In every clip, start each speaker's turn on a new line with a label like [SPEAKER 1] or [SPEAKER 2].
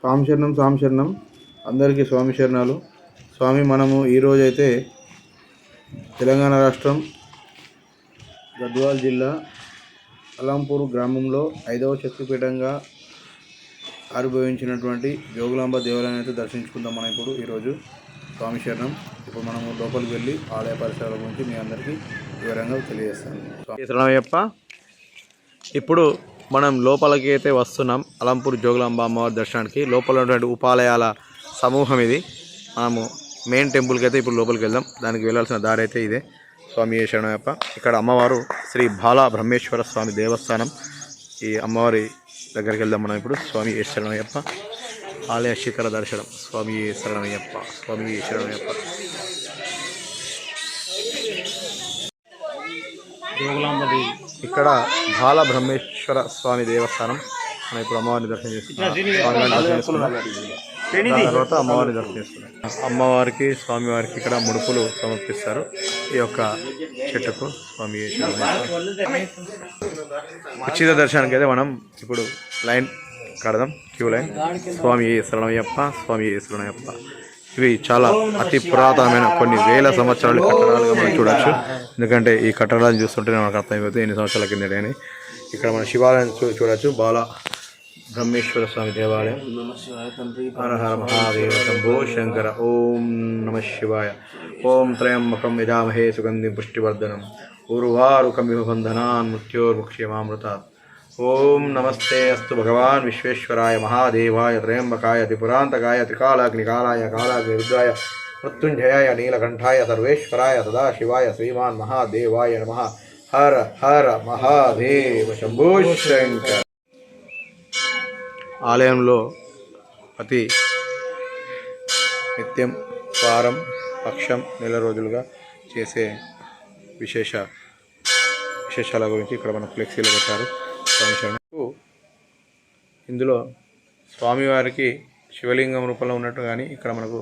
[SPEAKER 1] స్వామి శరణం, స్వామి శరణం. అందరికీ స్వామి శరణాలు. స్వామి, మనము ఈరోజైతే తెలంగాణ రాష్ట్రం గద్వాల్ జిల్లా అలంపూర్ గ్రామంలో 5వ శక్తిపీఠంగా ఆవిర్భవించినటువంటి జోగులాంబ దేవాలయాన్ని అయితే దర్శించుకుందాం. మనం ఇప్పుడు ఈరోజు స్వామి శరణం. ఇప్పుడు మనము లోపలికి వెళ్ళి ఆలయ పరిసరాల గురించి మీ అందరికీ వివరంగా తెలియజేస్తాను. శరణయ్యప్ప. ఇప్పుడు మనం లోపలికి అయితే వస్తున్నాం. అలంపూర్ జోగులాంబ అమ్మవారి దర్శనానికి. లోపల ఉన్నటువంటి ఉపాలయాల సమూహం ఇది. మనము మెయిన్ టెంపుల్కి అయితే ఇప్పుడు లోపలికి వెళ్దాం. దానికి వెళ్ళాల్సిన దారి అయితే ఇదే. స్వామి శరణయ్యప్ప. ఇక్కడ అమ్మవారు శ్రీ బాల బ్రహ్మేశ్వర స్వామి దేవస్థానం. ఈ అమ్మవారి దగ్గరికి వెళ్దాం మనం ఇప్పుడు. స్వామి శరణయ్యప్ప. ఆలయ శిఖర దర్శనం. స్వామి శరణయ్యప్ప, స్వామి శరణయ్యప్ప. జోగులాంబది ఇక్కడ బాల బ్రహ్మేశ్వర స్వామి దేవస్థానం. మనం ఇప్పుడు అమ్మవారిని దర్శనం చేసుకున్నాం. తర్వాత అమ్మవారిని దర్శనం చేసుకున్నాం. అమ్మవారికి స్వామివారికి ఇక్కడ ముడుపులు సమర్పిస్తారు. ఈ యొక్క చెట్టుకు. స్వామి ఉచిత దర్శనానికి అయితే మనం ఇప్పుడు లైన్ కడదాం, క్యూ లైన్. స్వామి శరణయ్యప్ప, స్వామి శరణయ్యప్ప. ఇవి చాలా అతి పురాతనమైన కొన్ని వేల సంవత్సరాల కట్టడాలుగా మనం చూడవచ్చు. ఎందుకంటే ఈ కట్టడాలను చూస్తుంటే మనకు అర్థమైపోతుంది ఎన్ని సంవత్సరాల కిందట అని. ఇక్కడ మన శివాలయం చూడవచ్చు. బాల బ్రహ్మేశ్వర స్వామి దేవాలయం. హర హర మహాదేవ శంభో శంకర. ఓం నమ శివాయ. ఓం త్రయంబకం యజామహే సుగంధిం పుష్టివర్ధనం. ఉర్వారుకమివ బంధనాన్ మృత్యోర్ముక్ష్యమామృతాత్. ఓం నమస్తే అస్తు భగవాన్ విశ్వేశ్వరాయ మహాదేవాయ త్రయంబకాయ త్రిపురాంతకాయ త్రికాలాగ్నికాలాయ కాలాగ్నిరుద్రాయ మృత్యుంజయాయ నీలకంఠాయ సర్వేశ్వరాయ సదాశివాయ శ్రీమాన్ మహాదేవాయ నమః. హర హర మహాదేవ శంభో శంకర. ఆలయంలో ప్రతి నిత్యం వారం, పక్షం, నెల రోజులుగా చేసే విశేషాల గురించి ఇక్కడ మన ఫ్లెక్సీలో పెట్టారు. స్వామి శరణకు ఇందులో స్వామివారికి శివలింగం రూపంలో ఉన్నట్టు కానీ ఇక్కడ మనకు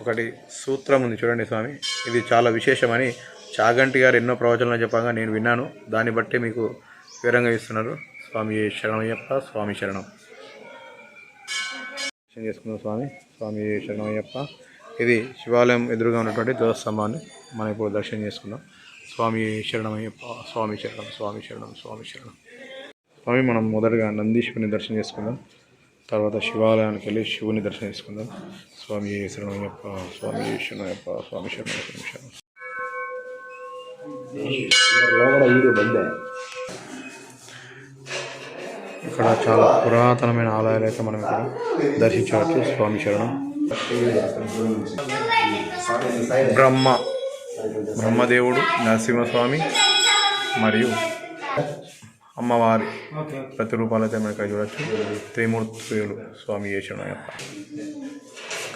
[SPEAKER 1] ఒకటి సూత్రం ఉంది చూడండి స్వామి. ఇది చాలా విశేషమని చాగంటి గారు ఎన్నో ప్రవచనాలు చెప్పగా నేను విన్నాను. దాన్ని బట్టి మీకు వివరంగా ఇస్తున్నారు. స్వామి శరణయ్యప్ప, స్వామి శరణం. దర్శనం చేసుకున్నాం స్వామి. స్వామి శరణయ్యప్ప. ఇది శివాలయం ఎదురుగా ఉన్నటువంటి ధ్వజస్తంభాన్ని మనం ఇప్పుడు దర్శనం చేసుకున్నాం. స్వామి శరణమయ్యప్ప, స్వామి శరణం, స్వామి శరణం, స్వామి శరణం. స్వామి, మనం మొదటగా నందీశ్వరుని దర్శనం చేసుకుందాం. తర్వాత శివాలయానికి వెళ్ళి శివుని దర్శనం చేసుకుందాం. స్వామి శరణయ్యప్ప, స్వామి శరణయ్యప్ప, స్వామి శరణం, స్వామి శరణం. ఇక్కడ చాలా పురాతనమైన ఆలయాలు అయితే మనం ఇక్కడ దర్శించవచ్చు. స్వామి శరణం. బ్రహ్మదేవుడు, నరసింహస్వామి మరియు అమ్మవారి ప్రతిరూపాలు అయితే మనం ఇక్కడ చూడవచ్చు. త్రిమూర్తులు. స్వామి శరణయ్యప్ప.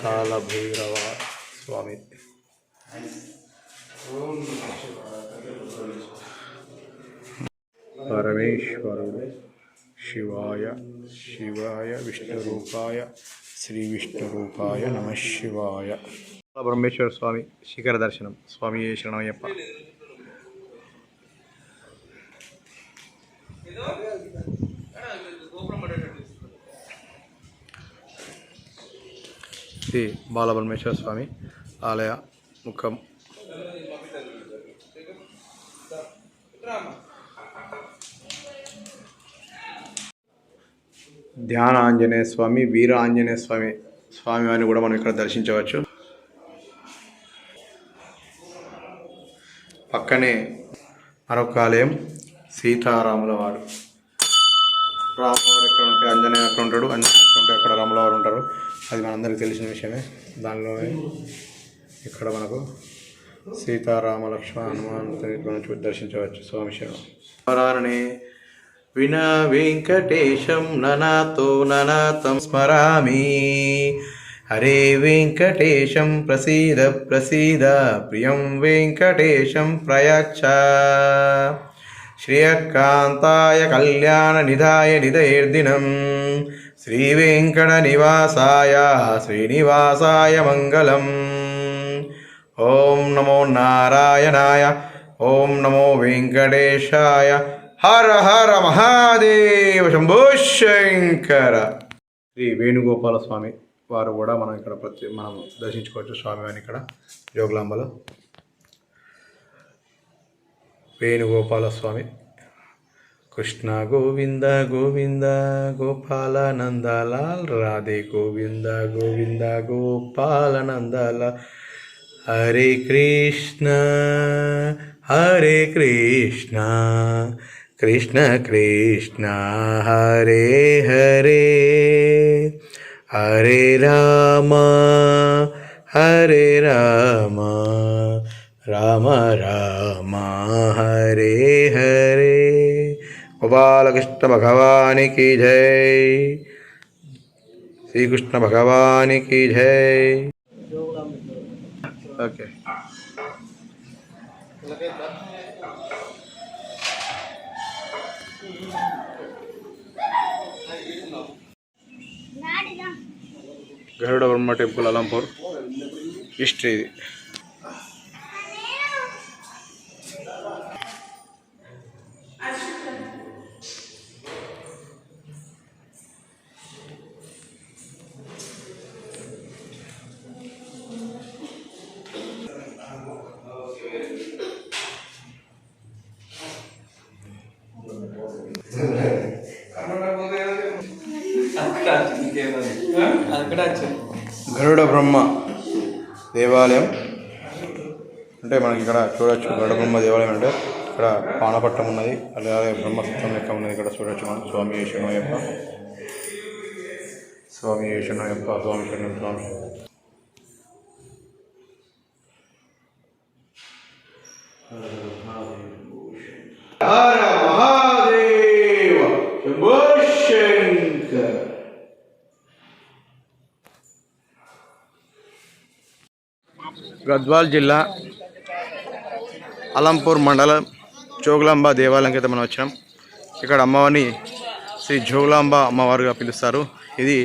[SPEAKER 1] కాలభైరవ స్వామి. పరమేశ్వరుడు. శివాయ విష్ణురూపాయ శ్రీ విష్ణురూపాయ నమ శివాయ. బ్రహ్మేశ్వర స్వామి శిఖర దర్శనం. స్వామి శరణయ్యప్ప. శ్రీ బాలబ్రహ్మేశ్వర స్వామి ఆలయ ముఖం. ధ్యాన ఆంజనేయ స్వామి, వీర ఆంజనేయ స్వామి స్వామివారిని కూడా మనం ఇక్కడ దర్శించవచ్చు. పక్కనే మరొక ఆలయం సీతారాముల వారు. రాములవారు ఎక్కడ ఉంటే ఆంజనేయ అక్కడ ఉంటాడు, ఆంజనేయ ఎక్కడ ఉంటే అక్కడ రాములవారు ఉంటారు. అది మనందరికీ తెలిసిన విషయమే. దానిలోనే ఇక్కడ మనకు సీతారామ లక్ష్మణ హనుమాన్ దర్శించవచ్చు. స్వామి శరణం. వినా వెంకటేశం ననాతం స్మరామి. హరే వెంకటేశం ప్రసీద ప్రసీద. ప్రియం వెంకటేశం ప్రయచ్చ. శ్రియకాంతాయ కళ్యాణ నిధాయ నిధైర్దినం. శ్రీ వెంకట నివాసాయ శ్రీనివాసాయ మంగళం. ఓం నమో నారాయణాయ. ఓం నమో వెంకటేశాయ. హర హర మహాదేవ శంభో శంకర. శ్రీ వేణుగోపాల స్వామి వారు కూడా మనం ఇక్కడ మనం దర్శించుకోవచ్చు స్వామివారిని ఇక్కడ జోగులాంబలో. వేణుగోపాల స్వామి. కృష్ణ గోవింద గోవింద గోపాల నందలాల్ రాధే గోవింద గోవింద గోపాల నందలాల్. హరే కృష్ణ కృష్ణ కృష్ణ హరే హరే హరే రామ రామ రామ హరే హరే. గోపాలకృష్ణ భగవానికి జై. శ్రీకృష్ణ భగవానికి జై. ఓకే. గరుడ బ్రహ్మ టెంపుల్ అలంపూర్ హిస్టరీ ఇది. గరుడ బ్రహ్మ దేవాలయం అంటే మనకి ఇక్కడ చూడొచ్చు. గరుడ బ్రహ్మ దేవాలయం అంటే ఇక్కడ పానపట్టం ఉన్నది, అలాగే బ్రహ్మసత్వం లెక్క ఉన్నది. ఇక్కడ చూడొచ్చు మనం. స్వామి శరణయ్యప్ప, స్వామి శరణయ్యప్ప, స్వామి శరణం స్వామి. హర మహాదేవ శంభో శంకర్. గద్వాల్ జిల్లా అలంపూర్ మండలం జోగులాంబ దేవాలయంకి అయితే మనం వచ్చినాం. ఇక్కడ అమ్మవారిని శ్రీ జోగులాంబ అమ్మవారుగా పిలుస్తారు. ఇది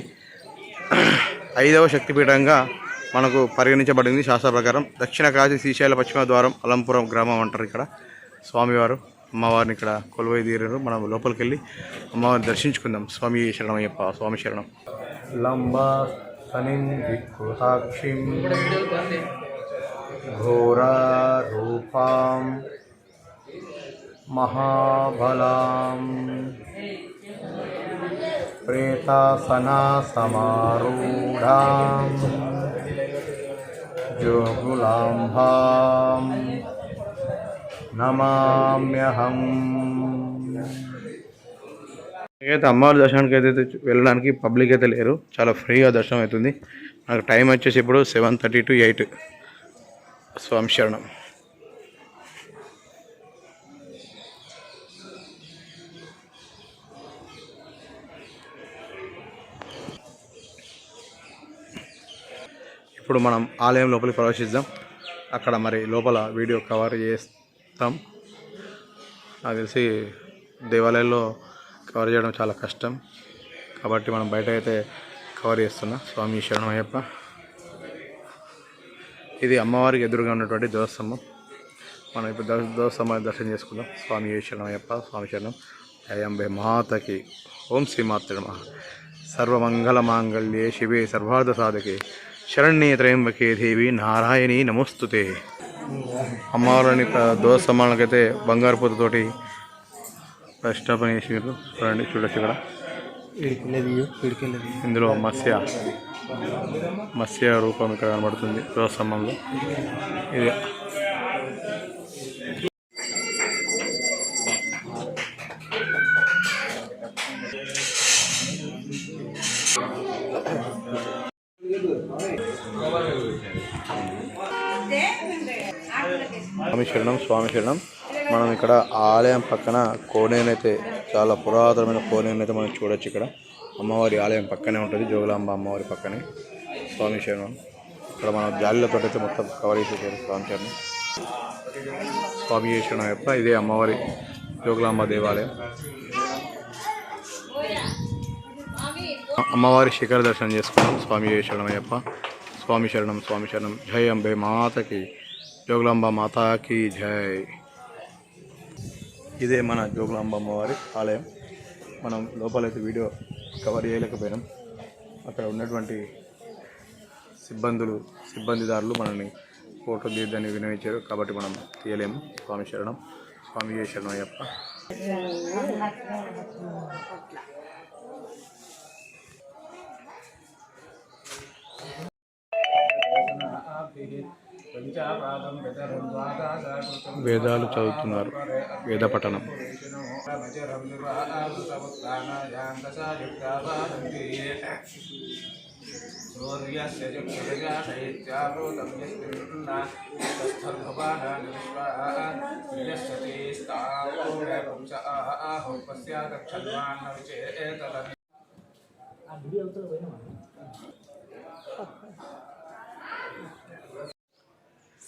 [SPEAKER 1] 5వ శక్తిపీఠంగా మనకు పరిగణించబడింది శాస్త్ర ప్రకారం. దక్షిణ కాశీ శ్రీశైల పశ్చిమ ద్వారం అలంపురం గ్రామం అంటారు. ఇక్కడ స్వామివారు అమ్మవారిని ఇక్కడ కొలువై తీరారు. మనం లోపలికి వెళ్ళి అమ్మవారిని దర్శించుకుందాం. స్వామి శరణమయ్యప్ప, స్వామి శరణం. లంబా సాక్షిం ఘోరా రూపాం మహాబలాం ప్రేతాసనా సమారూఢాం జోగులాంబాం నమామ్యహం. అయితే అమ్మవారి దర్శనానికి అయితే వెళ్ళడానికి పబ్లిక్ అయితే లేరు, చాలా ఫ్రీగా దర్శనం అవుతుంది. నాకు టైం వచ్చేసి ఇప్పుడు 7:30 to 8. స్వామి శరణం. ఇప్పుడు మనం ఆలయం లోపలికి ప్రవేశిద్దాం. అక్కడ మరి లోపల వీడియో కవర్ చేస్తాం. నాకు తెలిసి దేవాలయంలో కవర్ చేయడం చాలా కష్టం కాబట్టి మనం బయట అయితే కవర్ చేస్తున్నా. స్వామి శరణం అయ్యప్ప. ఇది అమ్మవారికి ఎదురుగా ఉన్నటువంటి ధ్వజస్తంభం. మనం ఇప్పుడు ధ్వజస్తంభాన్ని దర్శనం చేసుకుందాం. స్వామి శరణం అయ్యప్ప, స్వామి శరణం. జయాంబే మాతకి. ఓం శ్రీమాత్రే నమః. సర్వమంగళ మాంగళ్యే శివే సర్వార్థ సాధకే శరణ్యే త్రయంబకే దేవి నారాయణి నమోస్తుతే. అమ్మవారిని ధ్వజస్తంభాలకైతే బంగారు పూతతోటి ప్రతిష్టాపన చేసినారు. చూడండి, చూడొచ్చు ఇక్కడ. ఇందులో మత్స్య రూపం ఇక్కడ కనబడుతుంది ధ్వజస్తంభంలో. ఇది స్వామి శరణం, స్వామి శరణం. మనం ఇక్కడ ఆలయం పక్కన కోనేనైతే, చాలా పురాతనమైన కోనేనైతే మనం చూడొచ్చు. ఇక్కడ అమ్మవారి ఆలయం పక్కనే ఉంటుంది, జోగులాంబ అమ్మవారి పక్కనే. స్వామి శరణం. ఇక్కడ మనం జాలీలతో అయితే మొత్తం కవర్ చేసేసారు. స్వామి శరణం, స్వామి శరణం అయ్యప్ప. ఇదే అమ్మవారి జోగులాంబ దేవాలయం. అమ్మవారి శిఖర దర్శనం చేసుకున్నాం. స్వామి శరణం అయ్యప్ప, స్వామి శరణం, స్వామి శరణం. జై అంబే మాతకి, జోగులాంబ మాతాకి జై. ఇదే మన జోగులాంబ అమ్మవారి ఆలయం. మనం లోపలైతే వీడియో కవర్ చేయలేకపోయినాం. అక్కడ ఉన్నటువంటి సిబ్బందిదారులు మనల్ని ఫోటో తీద్దని వినవించారు, కాబట్టి మనం తీయలేము. స్వామి శరణం, స్వామి శరణం అయ్యప్ప. వేదాలు చదువుతున్నారు, వేద పఠనం.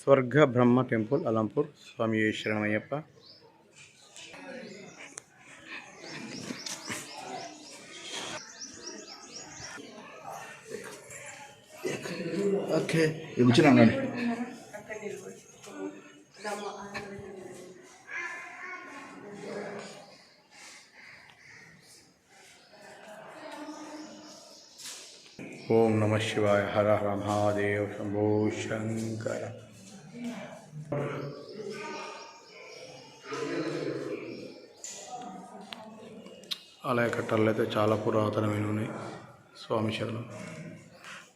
[SPEAKER 1] స్వర్గ బ్రహ్మ టెంపుల్ అలంపూర్. స్వామి శరణమయ్యప్ప.
[SPEAKER 2] ఓకే కూర్చున్నాను.
[SPEAKER 1] ఓం నమ శివాయ. హర హర మహాదేవ్. శంభో శంకర. ఆలయ కట్టడాలు అయితే చాలా పురాతనమైన ఉన్నాయి. స్వామి శరణం.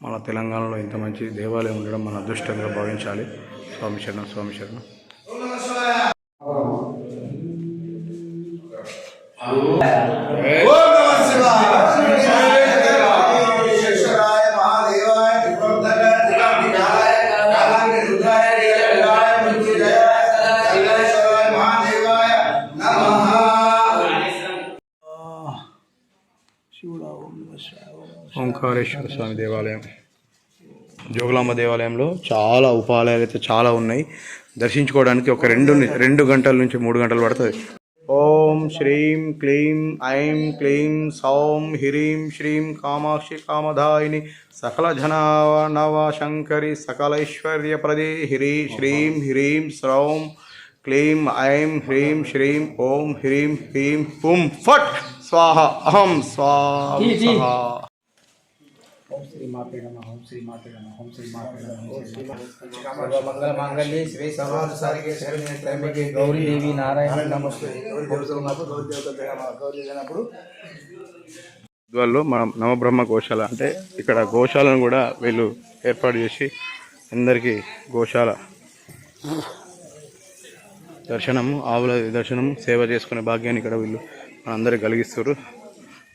[SPEAKER 1] మన తెలంగాణలో ఇంత మంచి దేవాలయం ఉండడం మన అదృష్టంగా భావించాలి. స్వామి శరణం, స్వామి శరణం. ఓంకారేశ్వర స్వామి దేవాలయం. జోగులాంబ దేవాలయంలో చాలా ఉపాలయాలు అయితే చాలా ఉన్నాయి. దర్శించుకోవడానికి ఒక 2 గంటల నుంచి 3 గంటలు పడుతుంది. ఓం శ్రీం క్లీం ఐం క్లీం సౌం హ్రీం శ్రీం కామాక్షి కామదాయిని సకల జనవ శంకరి సకలైశ్వర్యప్రదే శ్రీం హ్రీం శ్రౌం క్లీం ఐం హ్రీం శ్రీం ఓం హ్రీం హ్రీం పుం ఫట్ స్వాహ అహం స్వాహ.
[SPEAKER 3] ఓం శ్రీ మాతే నమః. ఓం శ్రీ మాతే నమః. ఓం శ్రీ మాతే నమః. మంగళ మాంగళ్యే శివే సర్వార్థసాధికే శరణ్యే త్ర్యంబకే గౌరీ దేవి నారాయణ నమస్తే.
[SPEAKER 1] వాళ్ళు మన నవబ్రహ్మ గోశాల అంటే ఇక్కడ గోశాలను కూడా వీళ్ళు ఏర్పాటు చేసి అందరికీ గోశాల దర్శనము, ఆవుల దర్శనము, సేవ చేసుకునే భాగ్యాన్ని ఇక్కడ వీళ్ళు మనందరికీ కలిగిస్తారు.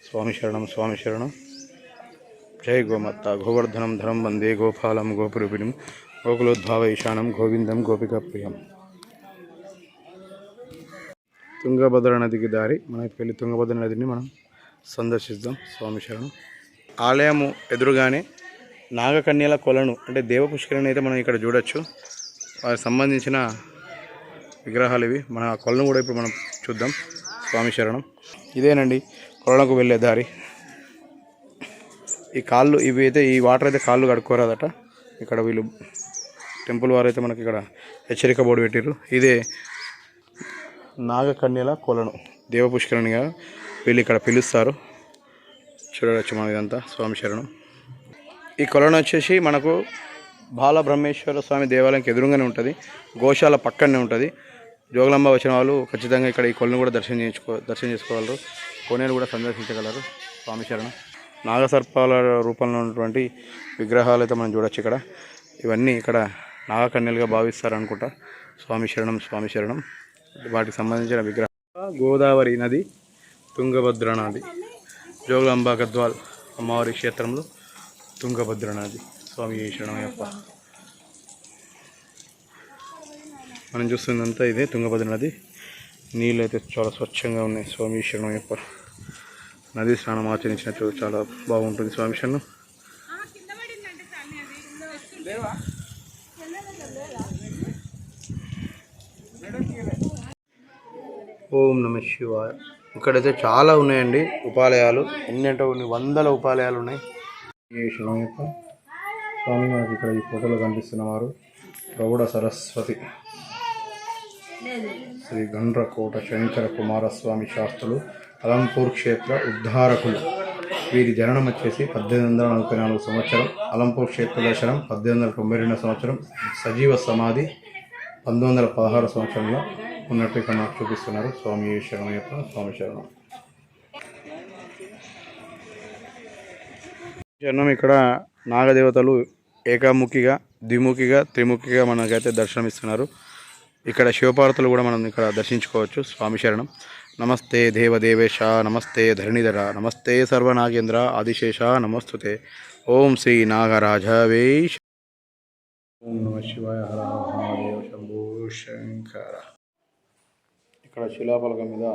[SPEAKER 1] స్వామి శరణం, స్వామి శరణం. జై గోమాత. గోవర్ధనం ధనం వందే గోపాలం గోపురూపిణం గోకులోద్భావ ఈశానం గోవిందం గోపికా ప్రియం. తుంగభద్ర నదికి దారి. మనకి వెళ్ళి తుంగభద్ర నదిని మనం సందర్శిద్దాం. స్వామి శరణం. ఆలయము ఎదురుగానే నాగకన్యల కొలను అంటే దేవపుష్కరిణి అయితే మనం ఇక్కడ చూడొచ్చు. వారికి సంబంధించిన విగ్రహాలు ఇవి. మన కొలను కూడా ఇప్పుడు మనం చూద్దాం. స్వామి శరణం. ఇదేనండి కొలనుకు వెళ్ళే దారి. ఈ కాళ్ళు ఇవి అయితే ఈ వాటర్ అయితే కాళ్ళు కడుక్కోరాదట. ఇక్కడ వీళ్ళు టెంపుల్ వారు అయితే మనకి ఇక్కడ హెచ్చరిక బోర్డు పెట్టారు. ఇదే నాగకన్యల కొలను దేవపుష్కరిణిగా వీళ్ళు ఇక్కడ పిలుస్తారు. చూడవచ్చు మనం ఇదంతా. స్వామి శరణం. ఈ కొలను వచ్చేసి మనకు బాలబ్రహ్మేశ్వర స్వామి దేవాలయంకి ఎదురుగానే ఉంటుంది. గోశాల పక్కనే ఉంటుంది. జోగులాంబ వచ్చిన వాళ్ళు ఖచ్చితంగా ఇక్కడ ఈ కొలను కూడా దర్శనం చేసుకోగలరు. కోనేరు కూడా సందర్శించగలరు. స్వామి శరణం. నాగసర్పాల రూపంలో ఉన్నటువంటి విగ్రహాలు అయితే మనం చూడొచ్చు ఇక్కడ. ఇవన్నీ ఇక్కడ నాగకన్యలుగా భావిస్తారు అనుకుంటా. స్వామి శరణం, స్వామి శరణం. వాటికి సంబంధించిన విగ్రహం. గోదావరి నది, తుంగభద్ర నది, జోగులాంబ గద్వాల్ అమ్మవారి క్షేత్రంలో తుంగభద్ర నది. స్వామి శరణమయ్యప్ప. మనం చూస్తుందంతా ఇదే తుంగభద్ర నది. నీళ్ళు అయితే చాలా స్వచ్ఛంగా ఉన్నాయి. స్వామి శరణమయ్యప్ప. నది స్నానం ఆచరించినట్టు చాలా బాగుంటుంది. స్వామి శరణం. ఓం నమ శివాయ. ఇక్కడైతే చాలా ఉన్నాయండి ఉపాలయాలు. ఎన్నంటే కొన్ని వందల ఉపాలయాలు ఉన్నాయి. శరణమయ్యప్ప. స్వామి మనకి ఇక్కడ ఈ ఫోటోలో కనిపిస్తున్నవారు ప్రౌఢ సరస్వతి శ్రీ గండ్రకోట శంకర కుమారస్వామి శాస్త్రులు, అలంపూర్ క్షేత్ర ఉద్ధారకులు. వీరి జననం వచ్చేసి 1844 సంవత్సరం, అలంపూర్ క్షేత్ర దర్శనం 1892 సంవత్సరం, సజీవ సమాధి 1916 సంవత్సరంలో ఉన్నట్టు ఇక్కడ నాకు చూపిస్తున్నారు. స్వామి శరణయ్యప్ప, స్వామి శరణం. శరణం. ఇక్కడ నాగదేవతలు ఏకాముఖిగా, ద్విముఖిగా, త్రిముఖిగా మనకైతే దర్శనమిస్తున్నారు. ఇక్కడ శివపార్వతులు కూడా మనం ఇక్కడ దర్శించుకోవచ్చు. స్వామి శరణం. నమస్తే దేవదేవేశ, నమస్తే ధరణిధర, నమస్తే సర్వనాగేంద్ర ఆదిశేష, నమస్తుతే. ఓం శ్రీ నాగరాజవే. ఓం నమ శివాయ. హర మహాదేవ శంభో శంకర. ఇక్కడ శిలాఫలకం మీద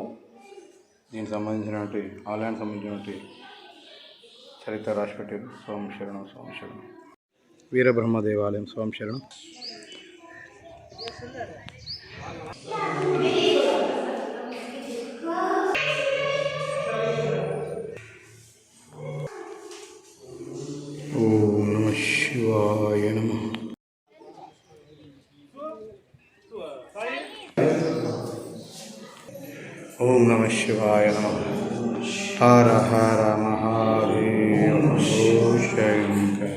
[SPEAKER 1] దీనికి సంబంధించినటువంటి ఆలయానికి సంబంధించినటువంటి చరిత్ర రాసి పెట్టారు. స్వామి శరణం, స్వామి శరణం. వీరబ్రహ్మ దేవాలయం. స్వామి శరణం. ఓం నమ శివాయ నమ. ఓం నమ శివాయ నమ. హర హర మహాదేవ శంకర.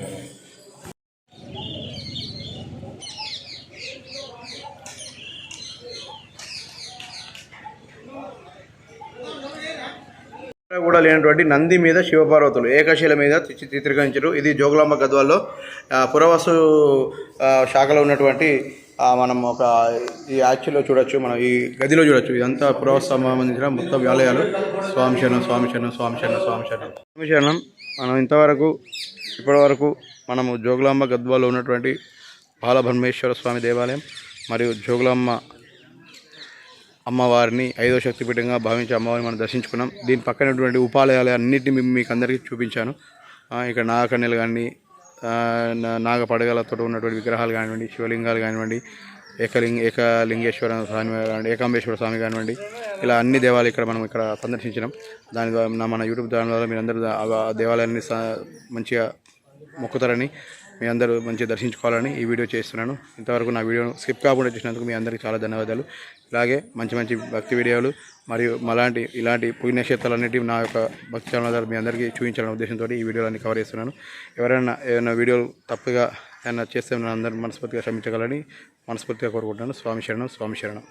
[SPEAKER 1] కూడా లేనటువంటి నంది మీద శివపార్వతులు ఏకశిల మీద చిత్రీకరించారు. ఇది జోగులాంబ గద్వాల్లో పురావస్తు శాఖలో ఉన్నటువంటి మనం ఒక ఈ యాక్చువల్లో చూడొచ్చు, మనం ఈ గదిలో చూడొచ్చు. ఇదంతా పురావస్తు సంబంధించిన మొత్తం ఆలయాలు. స్వామి శరణం, స్వామి శరణం, స్వామి శరణం, స్వామి శరణం, స్వామి శరణం. మనం ఇప్పటివరకు మనము జోగులాంబ గద్వాల్లో ఉన్నటువంటి బాలబ్రహ్మేశ్వర స్వామి దేవాలయం మరియు జోగులాంబ అమ్మవారిని 5వ శక్తిపీఠంగా భావించే అమ్మవారిని మనం దర్శించుకున్నాం. దీని పక్కనటువంటి ఉపాలయాలు అన్నింటినీ మీకు అందరికీ చూపించాను. ఇక్కడ నాగకన్యలు కానీ, నాగపడగలతో ఉన్నటువంటి విగ్రహాలు కానివ్వండి, శివలింగాలు కానివ్వండి, ఏకలింగేశ్వర స్వామి కానివ్వండి, ఏకాంబేశ్వర స్వామి కానివ్వండి, ఇలా అన్ని దేవాలయాలు ఇక్కడ మనం ఇక్కడ సందర్శించినాం. దాని ద్వారా మన యూట్యూబ్ ఛానల్ ద్వారా మీరందరూ ఆ దేవాలయాన్ని మంచిగా మొక్కుతారని, మీ అందరూ మంచిగా దర్శించుకోవాలని ఈ వీడియో చేస్తున్నాను. ఇంతవరకు నా వీడియోను స్కిప్ కాకుండా చూసినందుకు మీ అందరికీ చాలా ధన్యవాదాలు. ఇలాగే మంచి మంచి భక్తి వీడియోలు మరియు ఇలాంటి పుణ్యక్షేత్రాలన్నిటి నా యొక్క భక్తి ఛానల్ ద్వారా మీ అందరికీ చూపించాలనే ఉద్దేశంతో ఈ వీడియోలన్నీ కవర్ చేస్తున్నాను. ఏదైనా వీడియోలు తప్పుగా ఏమైనా చేస్తే అందరూ మనస్ఫూర్తిగా క్షమించగలని మనస్ఫూర్తిగా కోరుకుంటున్నాను. స్వామి శరణం, స్వామి శరణం.